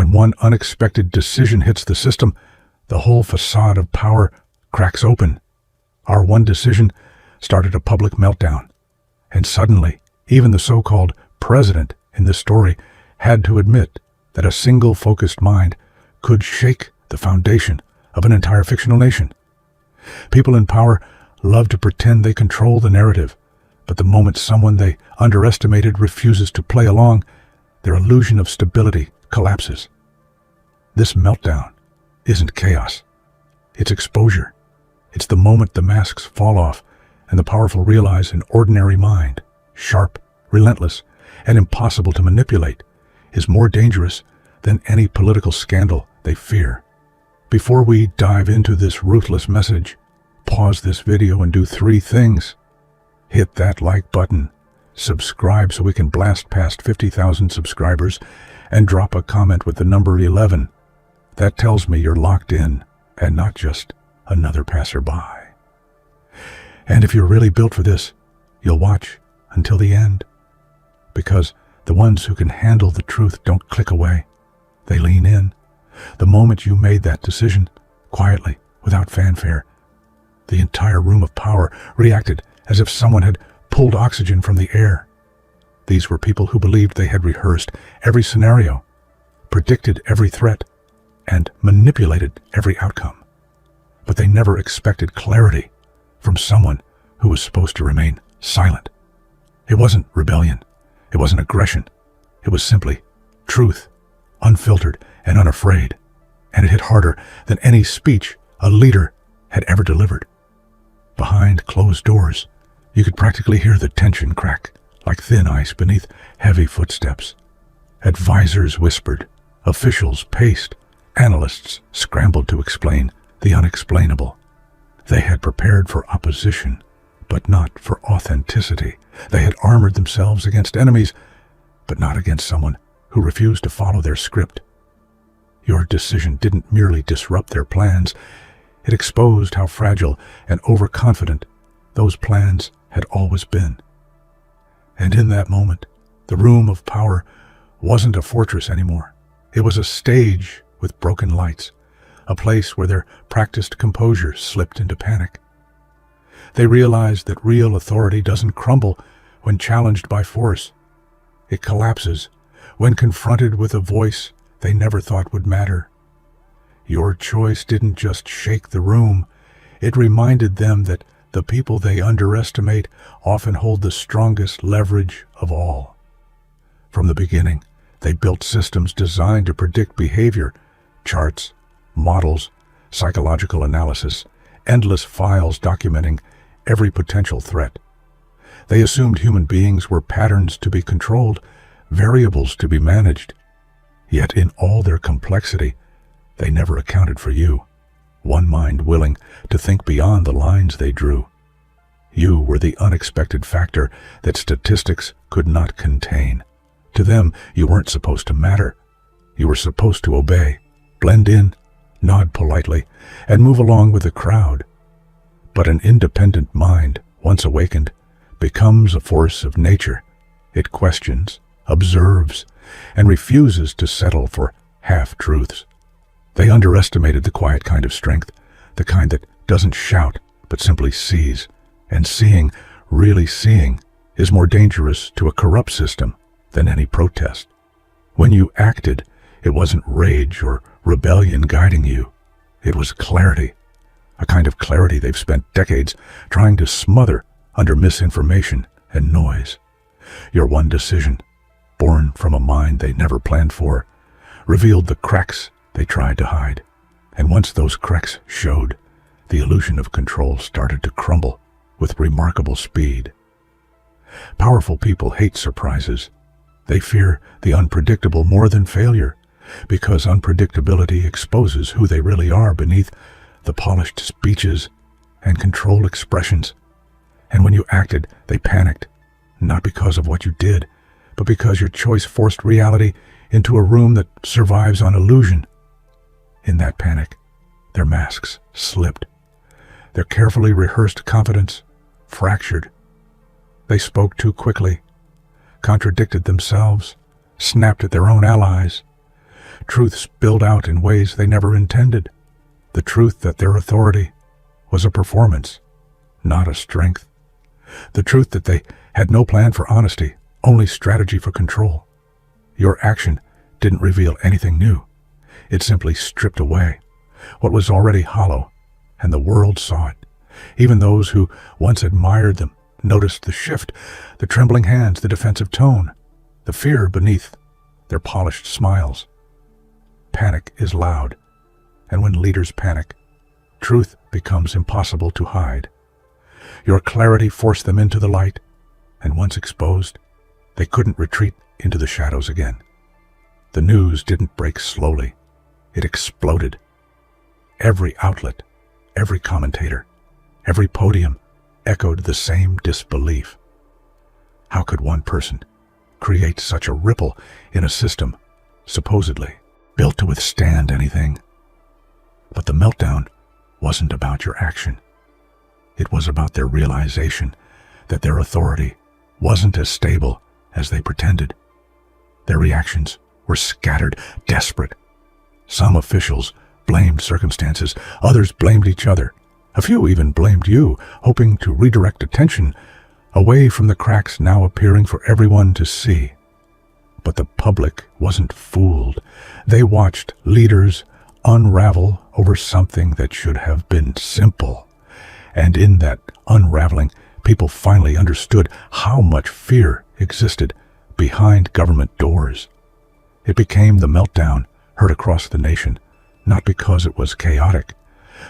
When one unexpected decision hits the system, the whole facade of power cracks open. Our one decision started a public meltdown. And suddenly, even the so-called president in this story had to admit that a single focused mind could shake the foundation of an entire fictional nation. People in power love to pretend they control the narrative, but the moment someone they underestimated refuses to play along, their illusion of stability collapses. This meltdown isn't chaos. It's exposure. It's the moment the masks fall off and the powerful realize an ordinary mind, sharp, relentless, and impossible to manipulate, is more dangerous than any political scandal they fear. Before we dive into this ruthless message, pause this video and do 3 things. Hit that like button, subscribe so we can blast past 50,000 subscribers, and drop a comment with the number 11. That tells me you're locked in and not just another passerby. And if you're really built for this, you'll watch until the end. Because the ones who can handle the truth don't click away. They lean in. The moment you made that decision, quietly, without fanfare, the entire room of power reacted as if someone had pulled oxygen from the air. These were people who believed they had rehearsed every scenario, predicted every threat, and manipulated every outcome. But they never expected clarity from someone who was supposed to remain silent. It wasn't rebellion. It wasn't aggression. It was simply truth, unfiltered and unafraid. And it hit harder than any speech a leader had ever delivered. Behind closed doors, you could practically hear the tension crack like thin ice beneath heavy footsteps. Advisors whispered, officials paced, analysts scrambled to explain the unexplainable. They had prepared for opposition, but not for authenticity. They had armored themselves against enemies, but not against someone who refused to follow their script. Your decision didn't merely disrupt their plans, it exposed how fragile and overconfident those plans had always been. And in that moment, the room of power wasn't a fortress anymore. It was a stage with broken lights, a place where their practiced composure slipped into panic. They realized that real authority doesn't crumble when challenged by force. It collapses when confronted with a voice they never thought would matter. Your choice didn't just shake the room, it reminded them that the people they underestimate often hold the strongest leverage of all. From the beginning, they built systems designed to predict behavior, charts, models, psychological analysis, endless files documenting every potential threat. They assumed human beings were patterns to be controlled, variables to be managed. Yet in all their complexity, they never accounted for you, one mind willing to think beyond the lines they drew. You were the unexpected factor that statistics could not contain. To them, you weren't supposed to matter. You were supposed to obey, blend in, nod politely, and move along with the crowd. But an independent mind, once awakened, becomes a force of nature. It questions, observes, and refuses to settle for half-truths. They underestimated the quiet kind of strength, the kind that doesn't shout but simply sees. And seeing, really seeing, is more dangerous to a corrupt system than any protest. When you acted, it wasn't rage or rebellion guiding you. It was clarity, a kind of clarity they've spent decades trying to smother under misinformation and noise. Your one decision, born from a mind they never planned for, revealed the cracks they tried to hide. And once those cracks showed, the illusion of control started to crumble with remarkable speed. Powerful people hate surprises. They fear the unpredictable more than failure, because unpredictability exposes who they really are beneath the polished speeches and controlled expressions. And when you acted, they panicked, not because of what you did, but because your choice forced reality into a room that survives on illusion. In that panic, their masks slipped. Their carefully rehearsed confidence fractured. They spoke too quickly, contradicted themselves, snapped at their own allies. Truth spilled out in ways they never intended. The truth that their authority was a performance, not a strength. The truth that they had no plan for honesty, only strategy for control. Your action didn't reveal anything new. It simply stripped away what was already hollow, and the world saw it. Even those who once admired them noticed the shift, the trembling hands, the defensive tone, the fear beneath their polished smiles. Panic is loud, and when leaders panic, truth becomes impossible to hide. Your clarity forced them into the light, and once exposed, they couldn't retreat into the shadows again. The news didn't break slowly. It exploded. Every outlet, every commentator, every podium echoed the same disbelief. How could one person create such a ripple in a system supposedly built to withstand anything? But the meltdown wasn't about your action. It was about their realization that their authority wasn't as stable as they pretended. Their reactions were scattered, desperate. Some officials blamed circumstances, others blamed each other. A few even blamed you, hoping to redirect attention away from the cracks now appearing for everyone to see. But the public wasn't fooled. They watched leaders unravel over something that should have been simple. And in that unraveling, people finally understood how much fear existed behind government doors. It became the meltdown heard across the nation, not because it was chaotic,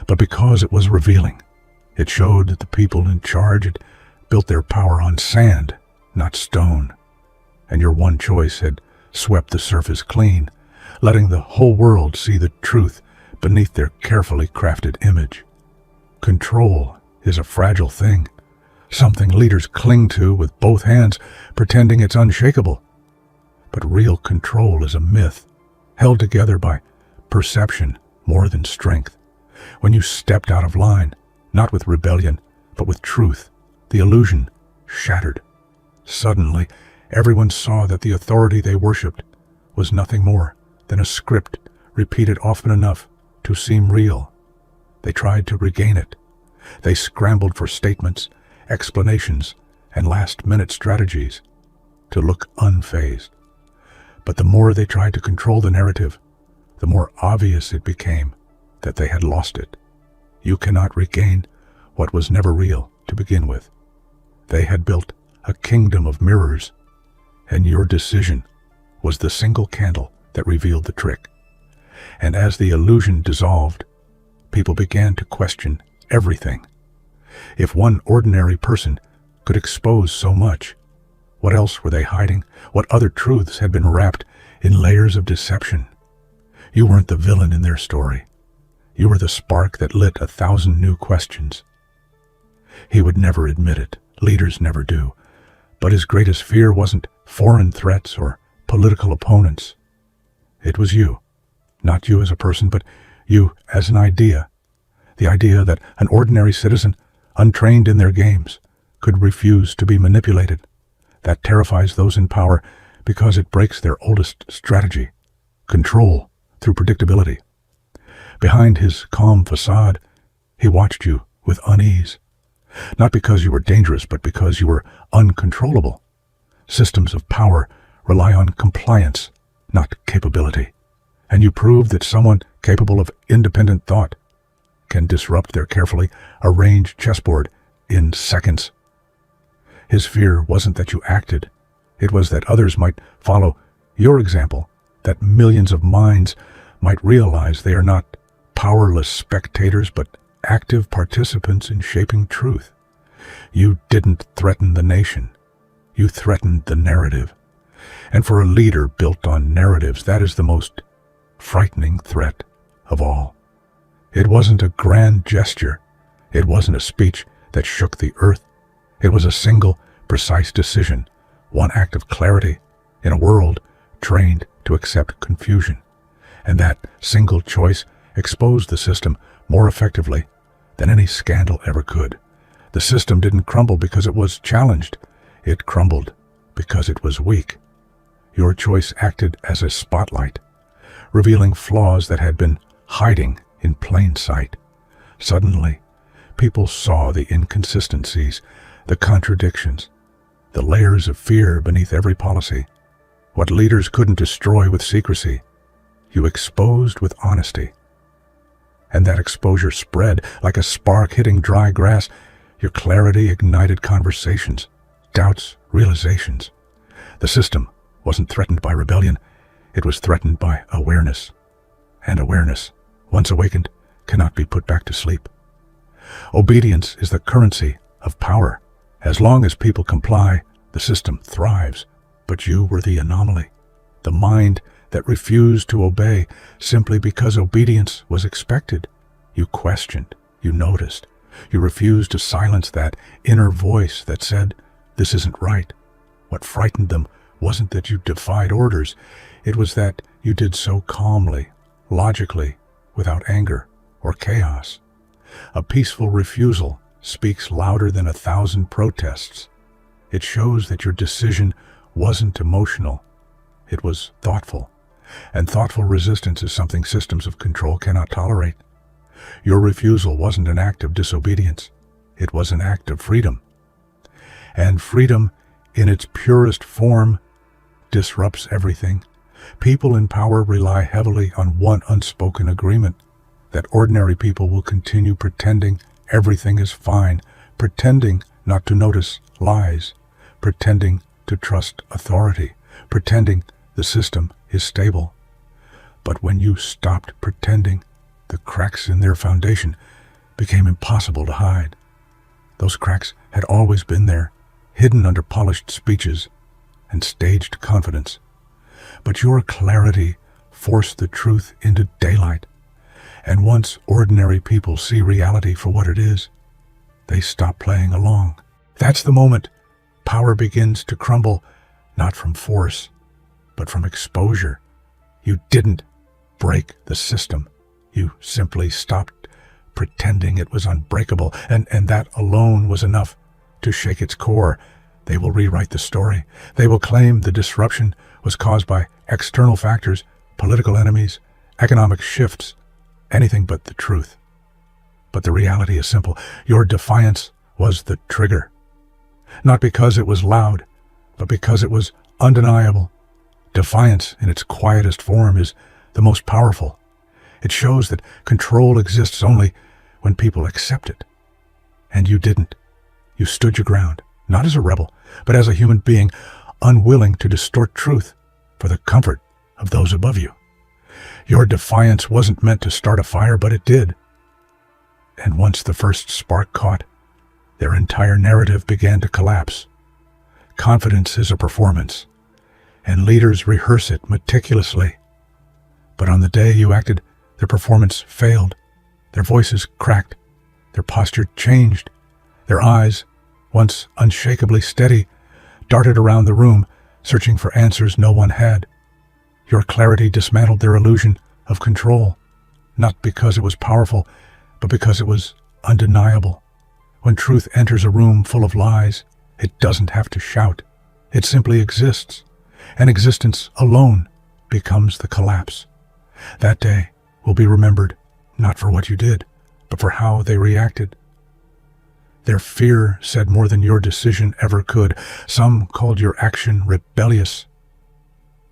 but because it was revealing. It showed that the people in charge had built their power on sand, not stone. And your one choice had swept the surface clean, letting the whole world see the truth beneath their carefully crafted image. Control is a fragile thing, something leaders cling to with both hands, pretending it's unshakable. But real control is a myth, held together by perception more than strength. When you stepped out of line, not with rebellion, but with truth, the illusion shattered. Suddenly, everyone saw that the authority they worshipped was nothing more than a script repeated often enough to seem real. They tried to regain it. They scrambled for statements, explanations, and last-minute strategies to look unfazed. But the more they tried to control the narrative, the more obvious it became that they had lost it. You cannot regain what was never real to begin with. They had built a kingdom of mirrors, and your decision was the single candle that revealed the trick. And as the illusion dissolved, people began to question everything. If one ordinary person could expose so much, what else were they hiding? What other truths had been wrapped in layers of deception? You weren't the villain in their story. You were the spark that lit 1,000 new questions. He would never admit it. Leaders never do. But his greatest fear wasn't foreign threats or political opponents. It was you. Not you as a person, but you as an idea. The idea that an ordinary citizen, untrained in their games, could refuse to be manipulated. That terrifies those in power because it breaks their oldest strategy, control through predictability. Behind his calm facade, he watched you with unease. Not because you were dangerous, but because you were uncontrollable. Systems of power rely on compliance, not capability. And you proved that someone capable of independent thought can disrupt their carefully arranged chessboard in seconds. His fear wasn't that you acted. It was that others might follow your example, that millions of minds might realize they are not powerless spectators, but active participants in shaping truth. You didn't threaten the nation. You threatened the narrative. And for a leader built on narratives, that is the most frightening threat of all. It wasn't a grand gesture. It wasn't a speech that shook the earth. It was a single, precise decision, one act of clarity in a world trained to accept confusion. And that single choice exposed the system more effectively than any scandal ever could. The system didn't crumble because it was challenged. It crumbled because it was weak. Your choice acted as a spotlight, revealing flaws that had been hiding in plain sight. Suddenly, people saw the inconsistencies, the contradictions, the layers of fear beneath every policy. What leaders couldn't destroy with secrecy, you exposed with honesty. And that exposure spread like a spark hitting dry grass. Your clarity ignited conversations, doubts, realizations. The system wasn't threatened by rebellion. It was threatened by awareness. And awareness, once awakened, cannot be put back to sleep. Obedience is the currency of power. As long as people comply, the system thrives. But you were the anomaly, the mind that refused to obey simply because obedience was expected. You questioned, you noticed, you refused to silence that inner voice that said, "This isn't right." What frightened them wasn't that you defied orders, it was that you did so calmly, logically, without anger or chaos. A peaceful refusal speaks louder than 1,000 protests. It shows that your decision wasn't emotional, it was thoughtful. And thoughtful resistance is something systems of control cannot tolerate. Your refusal wasn't an act of disobedience, it was an act of freedom. And freedom, in its purest form, disrupts everything. People in power rely heavily on one unspoken agreement, that ordinary people will continue pretending everything is fine, pretending not to notice lies, pretending to trust authority, pretending the system is stable. But when you stopped pretending, the cracks in their foundation became impossible to hide. Those cracks had always been there, hidden under polished speeches and staged confidence. But your clarity forced the truth into daylight. And once ordinary people see reality for what it is, they stop playing along. That's the moment power begins to crumble, not from force, but from exposure. You didn't break the system. You simply stopped pretending it was unbreakable, and that alone was enough to shake its core. They will rewrite the story. They will claim the disruption was caused by external factors, political enemies, economic shifts, anything but the truth. But the reality is simple. Your defiance was the trigger. Not because it was loud, but because it was undeniable. Defiance in its quietest form is the most powerful. It shows that control exists only when people accept it. And you didn't. You stood your ground, not as a rebel, but as a human being, unwilling to distort truth for the comfort of those above you. Your defiance wasn't meant to start a fire, but it did. And once the first spark caught, their entire narrative began to collapse. Confidence is a performance, and leaders rehearse it meticulously. But on the day you acted, their performance failed. Their voices cracked. Their posture changed. Their eyes, once unshakably steady, darted around the room, searching for answers no one had. Your clarity dismantled their illusion of control, not because it was powerful, but because it was undeniable. When truth enters a room full of lies, it doesn't have to shout. It simply exists, and existence alone becomes the collapse. That day will be remembered not for what you did, but for how they reacted. Their fear said more than your decision ever could. Some called your action rebellious.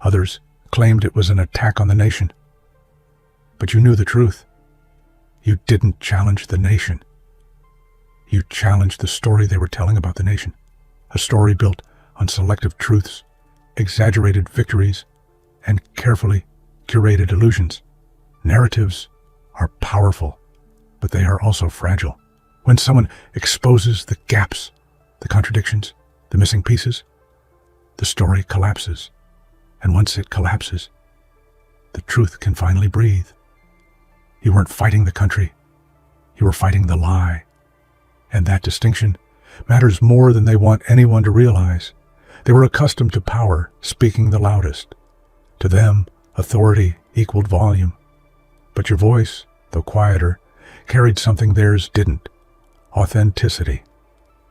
Others claimed it was an attack on the nation. But you knew the truth. You didn't challenge the nation. You challenged the story they were telling about the nation, a story built on selective truths, exaggerated victories, and carefully curated illusions. Narratives are powerful, but they are also fragile. When someone exposes the gaps, the contradictions, the missing pieces, the story collapses. And once it collapses, the truth can finally breathe. You weren't fighting the country. You were fighting the lie. And that distinction matters more than they want anyone to realize. They were accustomed to power speaking the loudest. To them, authority equaled volume. But your voice, though quieter, carried something theirs didn't: authenticity.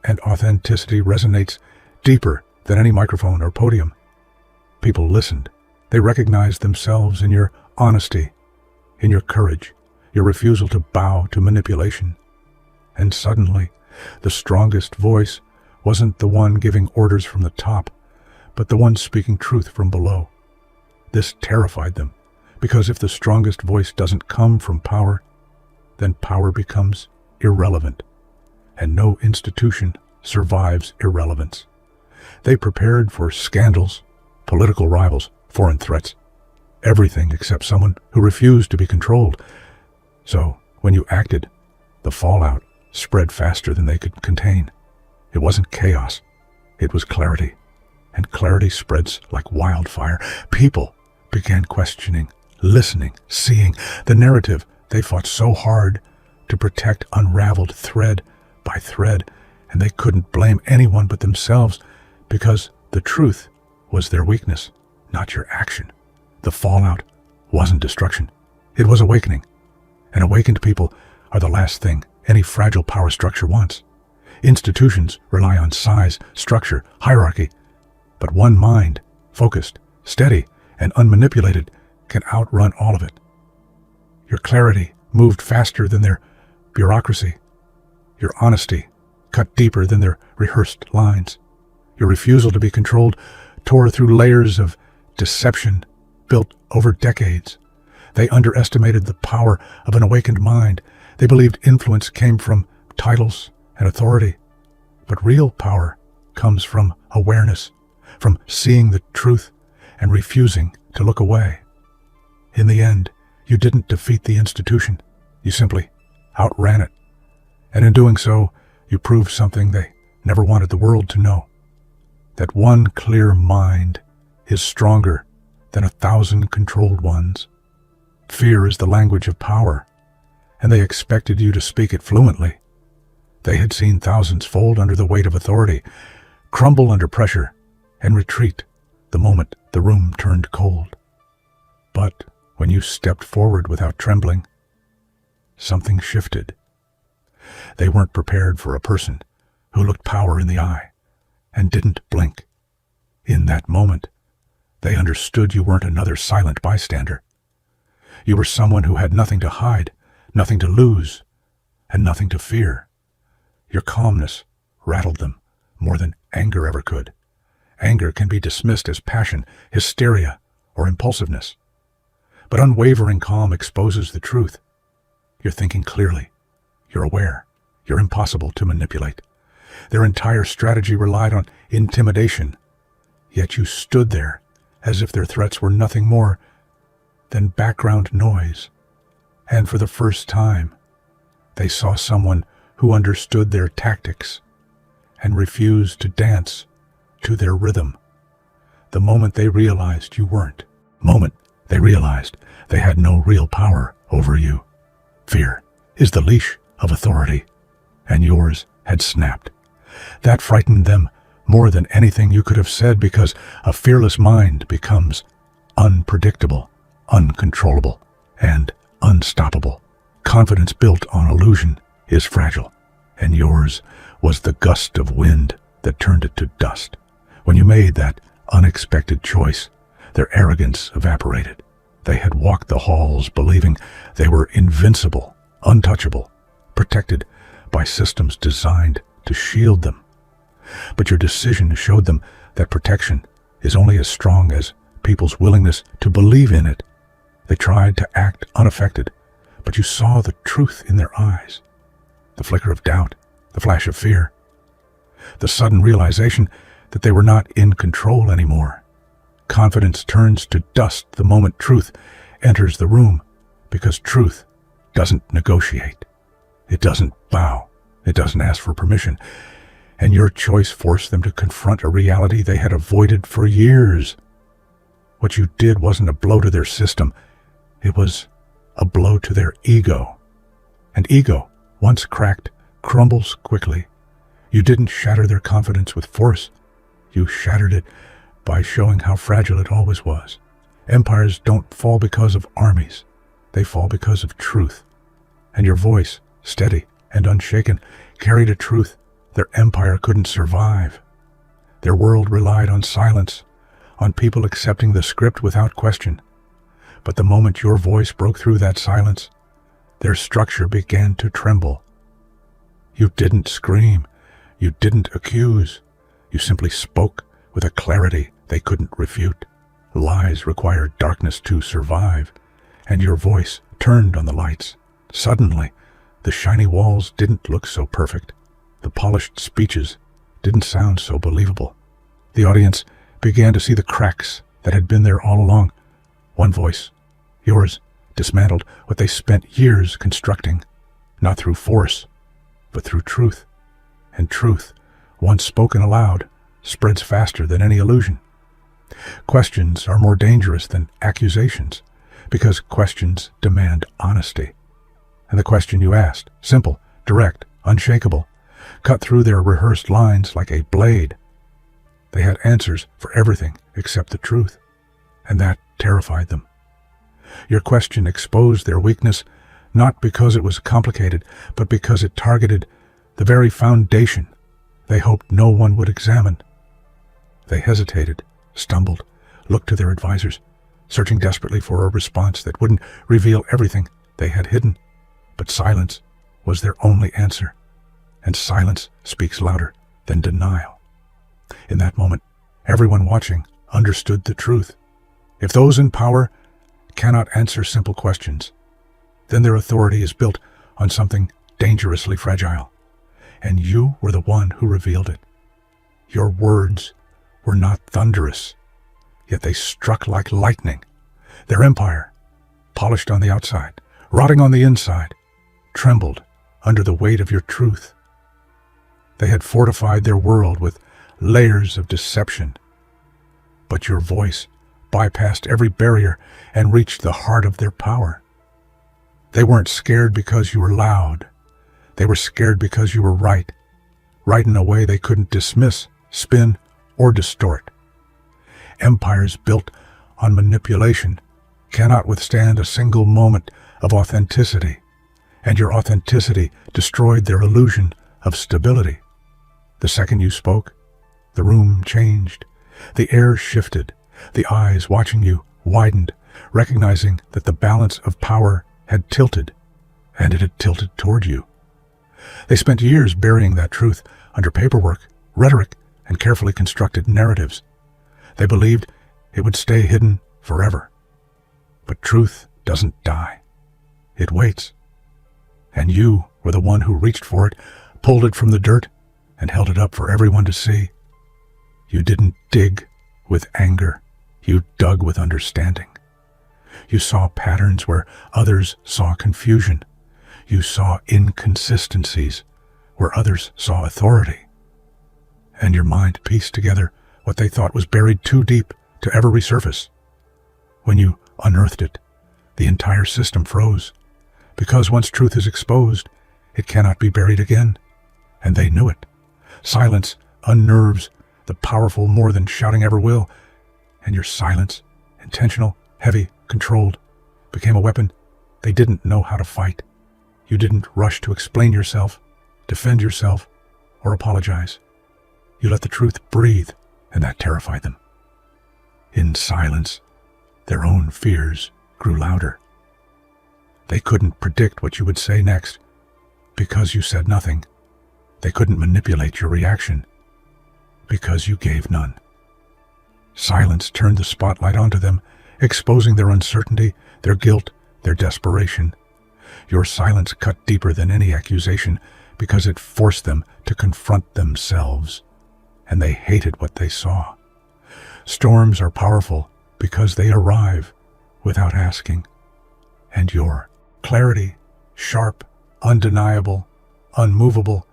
And authenticity resonates deeper than any microphone or podium. People listened. They recognized themselves in your honesty, in your courage, your refusal to bow to manipulation. And suddenly, the strongest voice wasn't the one giving orders from the top, but the one speaking truth from below. This terrified them, because if the strongest voice doesn't come from power, then power becomes irrelevant, and no institution survives irrelevance. They prepared for scandals, political rivals, foreign threats, everything except someone who refused to be controlled. So, when you acted, the fallout spread faster than they could contain. It wasn't chaos, it was clarity. And clarity spreads like wildfire. People began questioning, listening, seeing. The narrative they fought so hard to protect unraveled thread by thread, and they couldn't blame anyone but themselves, because the truth was their weakness, not your action. The fallout wasn't destruction, it was awakening. And awakened people are the last thing any fragile power structure wants. Institutions rely on size, structure, hierarchy, but one mind, focused, steady, and unmanipulated, can outrun all of it. Your clarity moved faster than their bureaucracy. Your honesty cut deeper than their rehearsed lines. Your refusal to be controlled tore through layers of deception built over decades. They underestimated the power of an awakened mind. They believed influence came from titles and authority. But real power comes from awareness, from seeing the truth and refusing to look away. In the end, you didn't defeat the institution. You simply outran it. And in doing so, you proved something they never wanted the world to know. That one clear mind is stronger than 1,000 controlled ones. Fear is the language of power, and they expected you to speak it fluently. They had seen thousands fold under the weight of authority, crumble under pressure, and retreat the moment the room turned cold. But when you stepped forward without trembling, something shifted. They weren't prepared for a person who looked power in the eye and didn't blink. In that moment, they understood you weren't another silent bystander. You were someone who had nothing to hide, nothing to lose, and nothing to fear. Your calmness rattled them more than anger ever could. Anger can be dismissed as passion, hysteria, or impulsiveness. But unwavering calm exposes the truth. You're thinking clearly. You're aware. You're impossible to manipulate. Their entire strategy relied on intimidation. Yet you stood there as if their threats were nothing more than background noise. And for the first time, they saw someone who understood their tactics and refused to dance to their rhythm. The moment they realized you weren't, moment they realized they had no real power over you. Fear is the leash of authority, and yours had snapped. That frightened them more than anything you could have said, because a fearless mind becomes unpredictable, uncontrollable, and unstoppable. Confidence built on illusion is fragile, and yours was the gust of wind that turned it to dust. When you made that unexpected choice, their arrogance evaporated. They had walked the halls believing they were invincible, untouchable, protected by systems designed to shield them. But your decision showed them that protection is only as strong as people's willingness to believe in it. They tried to act unaffected, but you saw the truth in their eyes. The flicker of doubt, the flash of fear, the sudden realization that they were not in control anymore. Confidence turns to dust the moment truth enters the room, because truth doesn't negotiate. It doesn't bow. It doesn't ask for permission. And your choice forced them to confront a reality they had avoided for years. What you did wasn't a blow to their system. It was a blow to their ego. And ego, once cracked, crumbles quickly. You didn't shatter their confidence with force. You shattered it by showing how fragile it always was. Empires don't fall because of armies. They fall because of truth. And your voice, steady and unshaken, carried a truth their empire couldn't survive. Their world relied on silence, on people accepting the script without question. But the moment your voice broke through that silence, their structure began to tremble. You didn't scream. You didn't accuse. You simply spoke with a clarity they couldn't refute. Lies required darkness to survive, and your voice turned on the lights. Suddenly, the shiny walls didn't look so perfect. The polished speeches didn't sound so believable. The audience began to see the cracks that had been there all along. One voice, yours, dismantled what they spent years constructing, not through force, but through truth. And truth, once spoken aloud, spreads faster than any illusion. Questions are more dangerous than accusations because questions demand honesty. And the question you asked, simple, direct, unshakable, cut through their rehearsed lines like a blade. They had answers for everything except the truth, and that terrified them. Your question exposed their weakness, not because it was complicated, but because it targeted the very foundation they hoped no one would examine. They hesitated, stumbled, looked to their advisors, searching desperately for a response that wouldn't reveal everything they had hidden. But silence was their only answer, and silence speaks louder than denial. In that moment, everyone watching understood the truth. If those in power cannot answer simple questions, then their authority is built on something dangerously fragile. And you were the one who revealed it. Your words were not thunderous, yet they struck like lightning. Their empire, polished on the outside, rotting on the inside, trembled under the weight of your truth. They had fortified their world with layers of deception, but your voice bypassed every barrier and reached the heart of their power. They weren't scared because you were loud. They were scared because you were right in a way they couldn't dismiss, spin, or distort. Empires built on manipulation cannot withstand a single moment of authenticity, and your authenticity destroyed their illusion of stability. The second you spoke, the room changed, the air shifted, the eyes watching you widened, recognizing that the balance of power had tilted, and it had tilted toward you. They spent years burying that truth under paperwork, rhetoric, and carefully constructed narratives. They believed it would stay hidden forever. But truth doesn't die. It waits. And you were the one who reached for it, pulled it from the dirt, and held it up for everyone to see. You didn't dig with anger. You dug with understanding. You saw patterns where others saw confusion. You saw inconsistencies where others saw authority. And your mind pieced together what they thought was buried too deep to ever resurface. When you unearthed it, the entire system froze, because once truth is exposed, it cannot be buried again. And they knew it. Silence unnerves the powerful more than shouting ever will, and your silence, intentional, heavy, controlled, became a weapon they didn't know how to fight. You didn't rush to explain yourself, defend yourself, or apologize. You let the truth breathe, and that terrified them. In silence, their own fears grew louder. They couldn't predict what you would say next, because you said nothing. They couldn't manipulate your reaction, because you gave none. Silence turned the spotlight onto them, exposing their uncertainty, their guilt, their desperation. Your silence cut deeper than any accusation because it forced them to confront themselves, and they hated what they saw. Storms are powerful because they arrive without asking, and your clarity, sharp, undeniable, unmovable,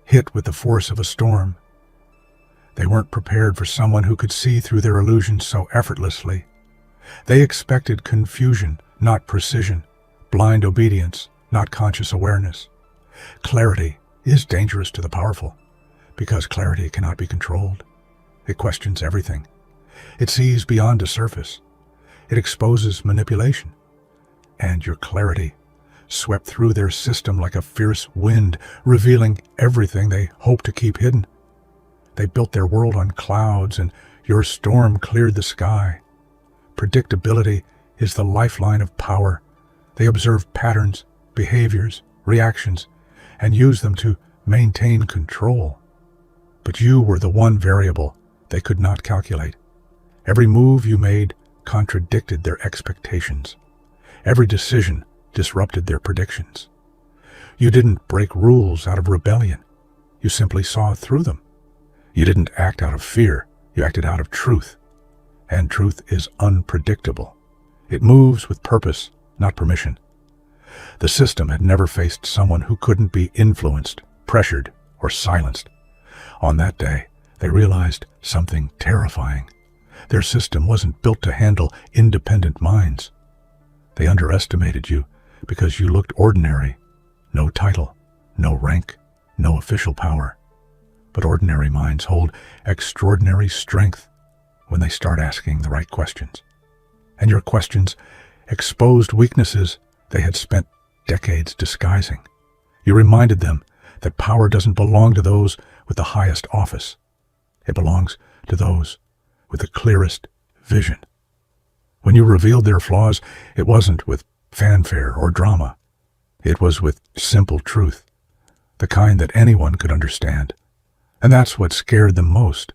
hit with the force of a storm. They weren't prepared for someone who could see through their illusions so effortlessly. They expected confusion, not precision, blind obedience, not conscious awareness. Clarity is dangerous to the powerful, because clarity cannot be controlled. It questions everything. It sees beyond the surface. It exposes manipulation. And your clarity swept through their system like a fierce wind, revealing everything they hoped to keep hidden. They built their world on clouds, and your storm cleared the sky. Predictability is the lifeline of power. They observe patterns, behaviors, reactions, and use them to maintain control. But you were the one variable they could not calculate. Every move you made contradicted their expectations. Every decision disrupted their predictions. You didn't break rules out of rebellion. You simply saw through them. You didn't act out of fear. You acted out of truth. And truth is unpredictable. It moves with purpose, not permission. The system had never faced someone who couldn't be influenced, pressured, or silenced. On that day, they realized something terrifying. Their system wasn't built to handle independent minds. They underestimated you because you looked ordinary. No title, no rank, no official power. But ordinary minds hold extraordinary strength when they start asking the right questions. And your questions exposed weaknesses they had spent decades disguising. You reminded them that power doesn't belong to those with the highest office. It belongs to those with the clearest vision. When you revealed their flaws, it wasn't with fanfare or drama. It was with simple truth, the kind that anyone could understand. And that's what scared them most.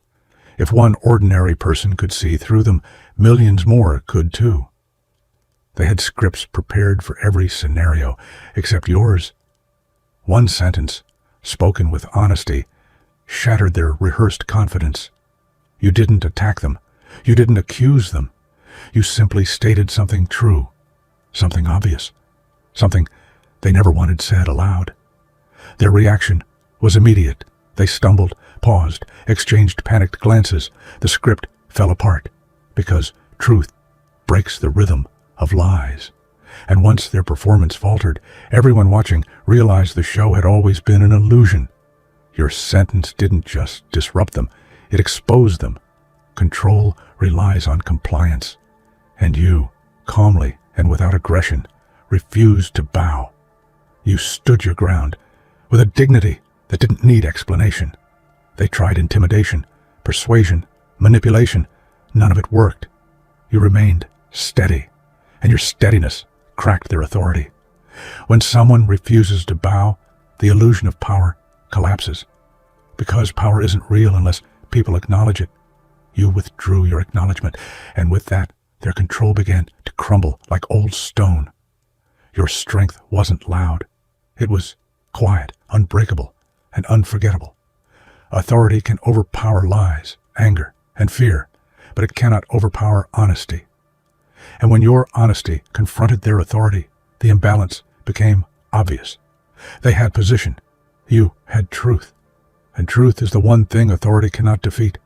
If one ordinary person could see through them, millions more could too. They had scripts prepared for every scenario except yours. One sentence, spoken with honesty, shattered their rehearsed confidence. You didn't attack them. You didn't accuse them. You simply stated something true, something obvious, something they never wanted said aloud. Their reaction was immediate. They stumbled, paused, exchanged panicked glances. The script fell apart because truth breaks the rhythm of lies. And once their performance faltered, everyone watching realized the show had always been an illusion. Your sentence didn't just disrupt them, it exposed them. Control relies on compliance. And you, calmly and without aggression, refused to bow. You stood your ground with a dignity that didn't need explanation. They tried intimidation, persuasion, manipulation. None of it worked. You remained steady, and your steadiness cracked their authority. When someone refuses to bow, the illusion of power collapses. Because power isn't real unless people acknowledge it. You withdrew your acknowledgement, and with that, their control began to crumble like old stone. Your strength wasn't loud. It was quiet, unbreakable, and unforgettable. Authority can overpower lies, anger, and fear, but it cannot overpower honesty. And when your honesty confronted their authority, the imbalance became obvious. They had position. You had truth. And truth is the one thing authority cannot defeat.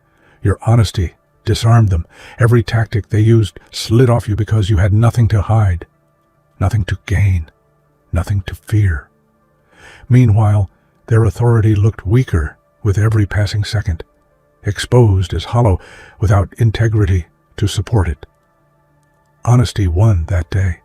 Your honesty disarmed them. Every tactic they used slid off you because you had nothing to hide, nothing to gain, nothing to fear. Meanwhile, their authority looked weaker with every passing second, exposed as hollow without integrity to support it. Honesty won that day.